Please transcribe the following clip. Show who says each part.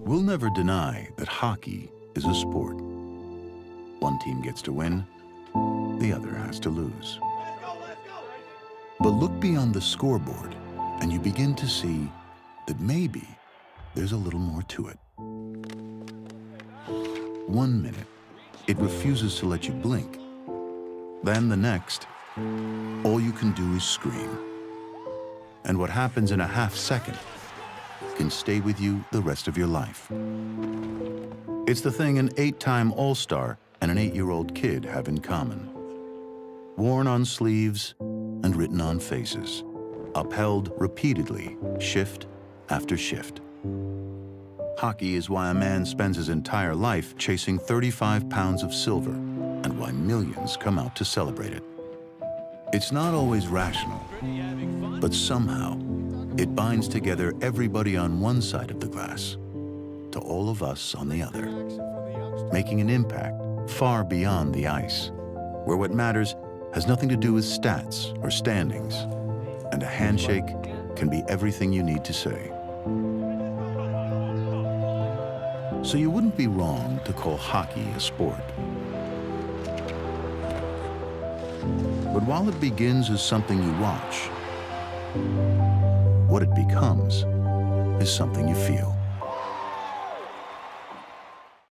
Speaker 1: We'll never deny that hockey is a sport. One team gets to win, the other has to lose. But look beyond the scoreboard and you begin to see that maybe there's a little more to it. 1 minute, it refuses to let you blink. Then the next, all you can do is scream. And what happens in a half second can stay with you the rest of your life. It's the thing an 8-time All-Star and an 8-year-old kid have in common. Worn on sleeves and written on faces, upheld repeatedly, shift after shift. Hockey is why a man spends his entire life chasing 35 pounds of silver and why millions come out to celebrate it. It's not always rational, but somehow it binds together everybody on one side of the glass to all of us on the other, making an impact far beyond the ice, where what matters has nothing to do with stats or standings, and a handshake can be everything you need to say. So you wouldn't be wrong to call hockey a sport. But while it begins as something you watch, what it becomes is something you feel.